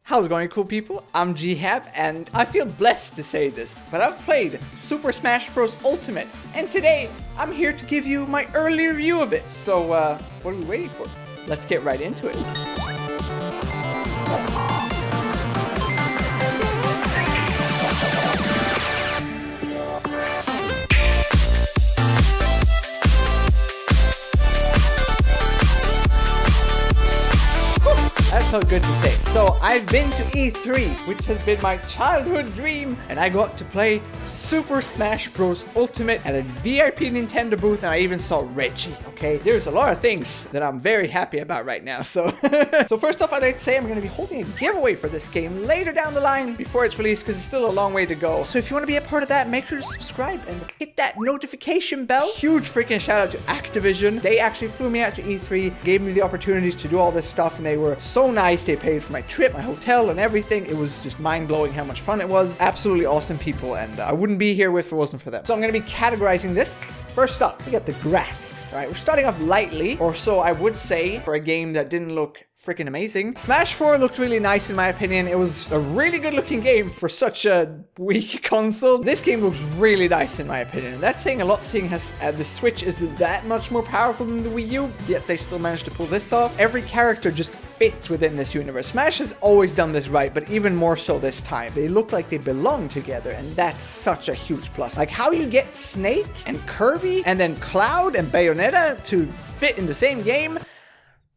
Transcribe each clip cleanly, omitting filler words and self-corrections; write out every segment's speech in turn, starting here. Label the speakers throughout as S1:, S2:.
S1: How's it going, cool people? I'm G-Hab, and I feel blessed to say this, but I've played Super Smash Bros. Ultimate, and today I'm here to give you my early review of it. So, what are we waiting for? Let's get right into it. That felt good to say. So I've been to E3, which has been my childhood dream, and I got to play Super Smash Bros. Ultimate at a VIP Nintendo booth, and I even saw Reggie, okay? There's a lot of things that I'm very happy about right now, so... So first off, I'd like to say I'm going to be holding a giveaway for this game later down the line before it's released, because it's still a long way to go. So if you want to be a part of that, make sure to subscribe and hit that notification bell. Huge freaking shout out to Activision. They actually flew me out to E3, gave me the opportunities to do all this stuff, and they were so nice. They paid for my trip, my hotel, and everything. It was just mind-blowing how much fun it was. Absolutely awesome people, and I wouldn't be here if it wasn't for them. So I'm going to be categorizing this. First up, we got the graphics. All right, we're starting off lightly, or so I would say, for a game that didn't look freaking amazing. Smash 4 looked really nice in my opinion. It was a really good looking game for such a weak console. This game looks really nice in my opinion. And that's saying a lot, seeing as the Switch isn't that much more powerful than the Wii U, yet they still managed to pull this off. Every character just fits within this universe. Smash has always done this right, but even more so this time. They look like they belong together, and that's such a huge plus. Like how you get Snake and Kirby and then Cloud and Bayonetta to fit in the same game,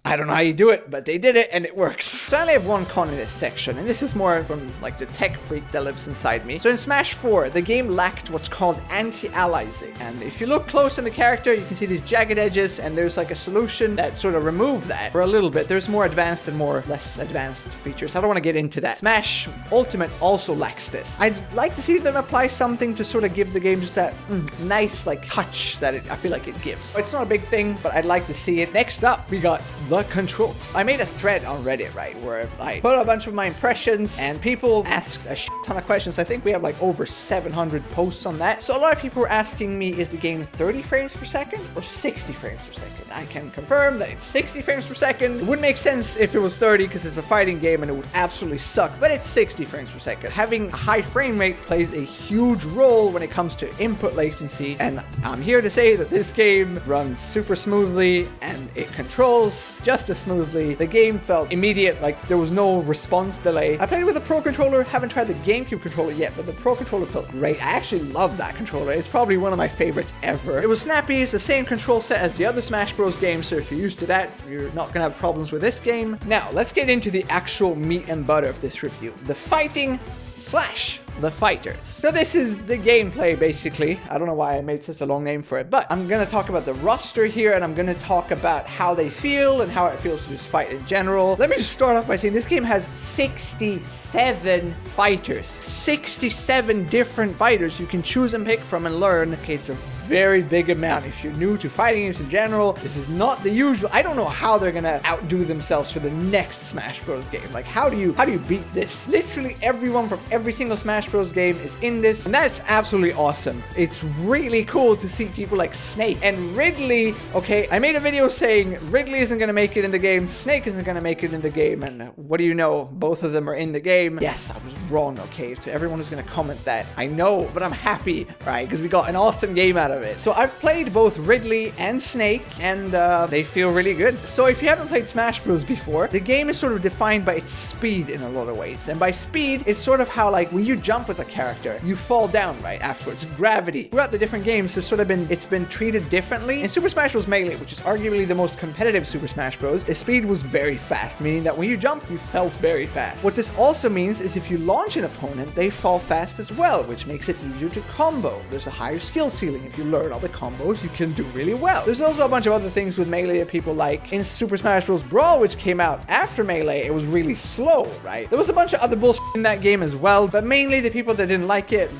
S1: I don't know how you do it, but they did it and it works. So I only have one con in this section, and this is more from like the tech freak that lives inside me. So in Smash 4, the game lacked what's called anti-aliasing. And if you look close in the character, you can see these jagged edges, and there's like a solution that sort of removed that for a little bit. There's more advanced and more less advanced features. I don't want to get into that. Smash Ultimate also lacks this. I'd like to see them apply something to sort of give the game just that nice like touch that I feel like it gives. It's not a big thing, but I'd like to see it. Next up, we got the controls. I made a thread on Reddit, right, where I put a bunch of my impressions, and people asked a ton of questions. I think we have like over 700 posts on that. So a lot of people were asking me, is the game 30 frames per second or 60 frames per second? I can confirm that it's 60 frames per second. It wouldn't make sense if it was 30 because it's a fighting game and it would absolutely suck, but it's 60 frames per second. Having a high frame rate plays a huge role when it comes to input latency, and I'm here to say that this game runs super smoothly and it controls just as smoothly. The game felt immediate, like there was no response delay. I played with a Pro Controller, haven't tried the GameCube controller yet, but the Pro Controller felt great. I actually love that controller. It's probably one of my favorites ever. It was snappy, it's the same control set as the other Smash Bros. Games, so if you're used to that, you're not gonna have problems with this game. Now, let's get into the actual meat and butter of this review. The fighting slash the fighters. So this is the gameplay, basically. I don't know why I made such a long name for it, but I'm gonna talk about the roster here, and I'm gonna talk about how they feel and how it feels to just fight in general. Let me just start off by saying this game has 67 fighters. 67 different fighters you can choose and pick from and learn. Okay, it's a very big amount. If you're new to fighting games in general, this is not the usual. I don't know how they're gonna outdo themselves for the next Smash Bros. Game. Like, how do you beat this? Literally everyone from every single Smash Bros. Game is in this, and that's absolutely awesome. It's really cool to see people like Snake and Ridley. Okay, I made a video saying Ridley isn't gonna make it in the game, Snake isn't gonna make it in the game, and what do you know? Both of them are in the game. Yes, I was wrong, okay? To everyone who's gonna comment that, I know, but I'm happy, right? Because we got an awesome game out of it. So I've played both Ridley and Snake, and they feel really good. So if you haven't played Smash Bros. Before, the game is sort of defined by its speed in a lot of ways. And by speed, it's sort of how like when you jump with a character, you fall down right afterwards. Gravity. Throughout the different games, it's been treated differently. In Super Smash Bros. Melee, which is arguably the most competitive Super Smash Bros., the speed was very fast, meaning that when you jump, you fell very fast. What this also means is if you launch an opponent, they fall fast as well, which makes it easier to combo. There's a higher skill ceiling. If you learn all the combos, you can do really well. There's also a bunch of other things with Melee that people like. In Super Smash Bros. Brawl, which came out after Melee, it was really slow, right? There was a bunch of other bullshit in that game as well, but mainly the people that didn't like it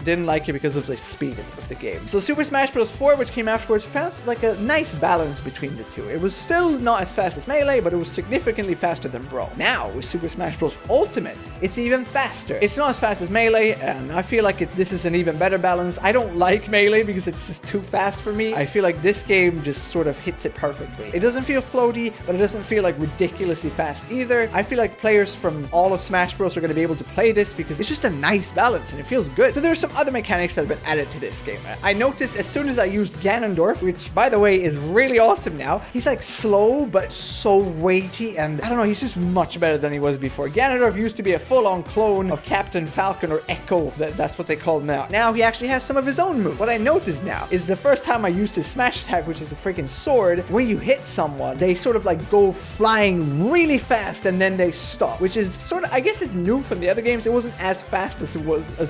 S1: because of the speed of the game. So Super Smash Bros. 4, which came afterwards, found like a nice balance between the two. It was still not as fast as Melee, but it was significantly faster than Brawl. Now, with Super Smash Bros. Ultimate, it's even faster. It's not as fast as Melee, and I feel like this is an even better balance. I don't like Melee because it's just too fast for me. I feel like this game just sort of hits it perfectly. It doesn't feel floaty, but it doesn't feel like ridiculously fast either. I feel like players from all of Smash Bros. Are going to be able to play this because it's just a nice balance and it feels good. So there's some other mechanics that have been added to this game. I noticed as soon as I used Ganondorf, which by the way is really awesome now. He's like slow, but so weighty, and I don't know, he's just much better than he was before. Ganondorf used to be a full-on clone of Captain Falcon or Echo. That's what they call him now. Now he actually has some of his own moves. What I noticed now is the first time I used his smash attack, which is a freaking sword, when you hit someone, they sort of like go flying really fast and then they stop, which is sort of, I guess it's new from the other games. It wasn't as fast as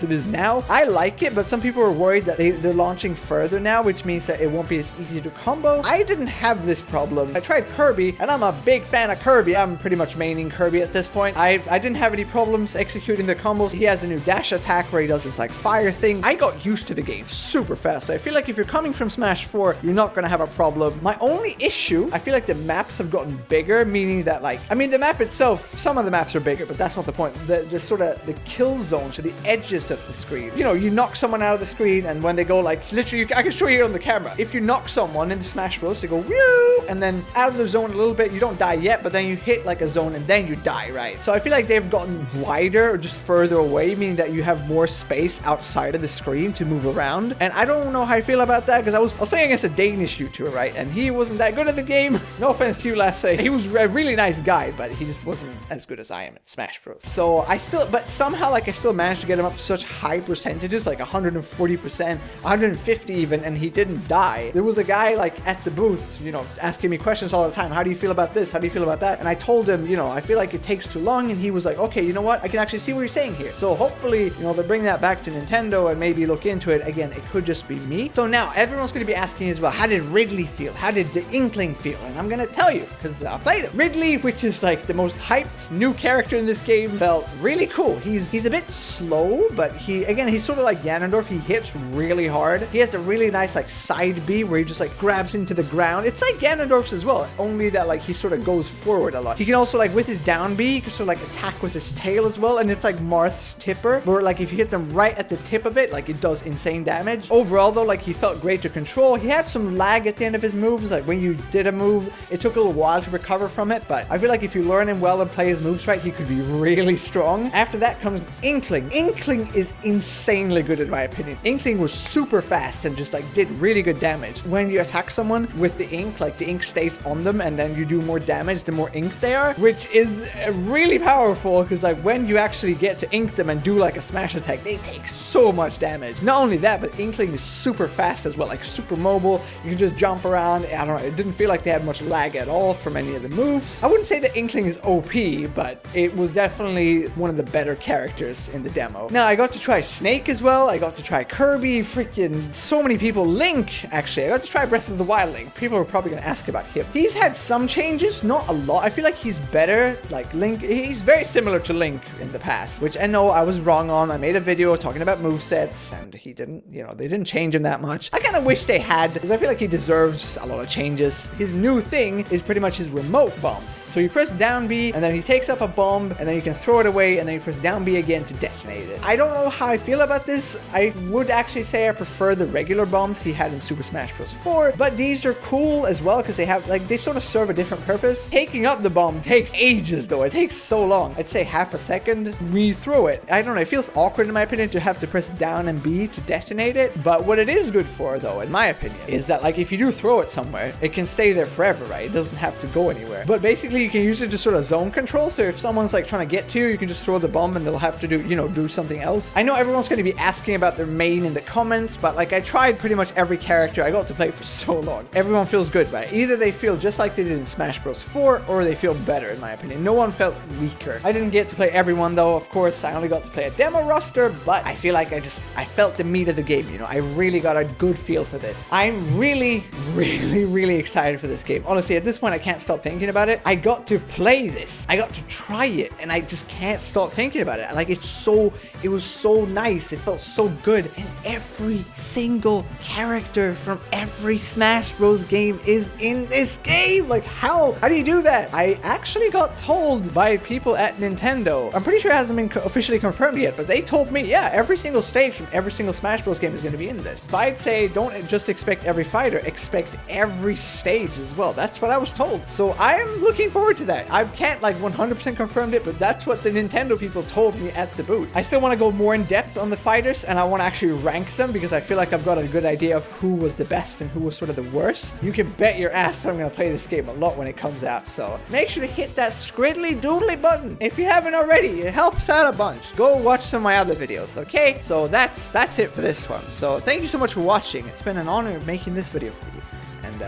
S1: it is now. I like it, but some people are worried that they're launching further now, which means that it won't be as easy to combo. I didn't have this problem. I tried Kirby, and I'm a big fan of Kirby. I'm pretty much maining Kirby at this point. I didn't have any problems executing the combos. He has a new dash attack where he does this like fire thing. I got used to the game super fast. I feel like if you're coming from Smash 4, you're not gonna have a problem. My only issue, I feel like the maps have gotten bigger, meaning that like, I mean, the map itself, some of the maps are bigger, but that's not the point. The sort of the kill zone, so the edges of the screen. You know, you knock someone out of the screen, and when they go like, literally, I can show you here on the camera. If you knock someone in the Smash Bros, they go, woo, and then out of the zone a little bit, you don't die yet, but then you hit like a zone and then you die, right? So I feel like they've gotten wider or just further away, meaning that you have more space outside of the screen to move around. And I don't know how I feel about that, because I was playing against a Danish YouTuber, right? And he wasn't that good at the game. No offense to you, Lasse. He was a really nice guy, but he just wasn't as good as I am at Smash Bros. So but somehow like I still managed to get him up to such high percentages, like 140%, 150 even, and he didn't die. There was a guy like at the booth, you know, asking me questions all the time. How do you feel about this? How do you feel about that? And I told him, you know, I feel like it takes too long, and he was like, okay, you know what? I can actually see what you're saying here. So hopefully, you know, they bring that back to Nintendo and maybe look into it. Again, it could just be me. So now everyone's going to be asking as well, how did Ridley feel? How did the Inkling feel? And I'm going to tell you, because I played it. Ridley, which is like the most hyped new character in this game, felt really cool. He's a bit slow, but he's sort of like Ganondorf. He hits really hard. He has a really nice like side B where he just like grabs into the ground. It's like Ganondorf's as well, only that like he sort of goes forward a lot. He can also like with his down B, he can sort of like attack with his tail as well, and it's like Marth's tipper, where like if you hit them right at the tip of it, like it does insane damage. Overall though, like he felt great to control. He had some lag at the end of his moves, like when you did a move, it took a little while to recover from it, but I feel like if you learn him well and play his moves right, he could be really strong. After that comes Inkling. Inkling is insanely good in my opinion. Inkling was super fast and just like did really good damage. When you attack someone with the ink, like the ink stays on them, and then you do more damage the more ink they are, which is really powerful, because like when you actually get to ink them and do like a smash attack, they take so much damage. Not only that, but Inkling is super fast as well, like super mobile. You can just jump around. I don't know, it didn't feel like they had much lag at all from any of the moves. I wouldn't say that Inkling is OP, but it was definitely one of the better characters in the demo. Now I got to try Snake as well. I got to try Kirby, freaking so many people. Link, actually, I got to try Breath of the Wild Link. People are probably gonna ask about him. He's had some changes, not a lot. I feel like he's better. Like Link, he's very similar to Link in the past, which I know I was wrong on. I made a video talking about movesets, and he didn't, you know, they didn't change him that much. I kind of wish they had, because I feel like he deserves a lot of changes. His new thing is pretty much his remote bombs. So you press down B, and then he takes up a bomb, and then you can throw it away, and then you press down B again to detonate it. I don't know how I feel about this. I would actually say I prefer the regular bombs he had in Super Smash Bros. 4, but these are cool as well, because they have, like, they sort of serve a different purpose. Taking up the bomb takes ages, though. It takes so long. I'd say half a second when you throw it. I don't know, it feels awkward in my opinion to have to press down and B to detonate it, but what it is good for, though, in my opinion, is that, like, if you do throw it somewhere, it can stay there forever, right? It doesn't have to go anywhere. But basically, you can use it to sort of zone control, so if someone's, like, trying to get to you, you can just throw the bomb and they'll have to do, you know, do something else. I know everyone's going to be asking about their main in the comments, but, like, I tried pretty much every character. I got to play for so long. Everyone feels good, right? Either they feel just like they did in Smash Bros. 4, or they feel better, in my opinion. No one felt weaker. I didn't get to play everyone, though, of course. I only got to play a demo roster, but I feel like I felt the meat of the game, you know? I really got a good feel for this. I'm really, really, really excited for this game. Honestly, at this point, I can't stop thinking about it. I got to play this. I got to try it, and I just can't stop thinking about it. Like, it's so It was so nice. It felt so good. And every single character from every Smash Bros. Game is in this game. Like, how do you do that? I actually got told by people at Nintendo. I'm pretty sure it hasn't been officially confirmed yet, but they told me, yeah, every single stage from every single Smash Bros. Game is going to be in this. So I'd say don't just expect every fighter, expect every stage as well. That's what I was told. So I am looking forward to that. I can't like 100% confirm it, but that's what the Nintendo people told me at the booth. I still want to go more in depth on the fighters, and I want to actually rank them because I feel like I've got a good idea of who was the best and who was sort of the worst. You can bet your ass I'm going to play this game a lot when it comes out. So make sure to hit that scriddly doodly button if you haven't already. It helps out a bunch. Go watch some of my other videos, okay? So that's it for this one. So thank you so much for watching. It's been an honor making this video for you. And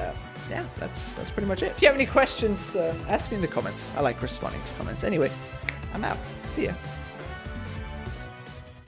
S1: yeah, that's pretty much it. If you have any questions, ask me in the comments. I like responding to comments. Anyway, I'm out. See ya.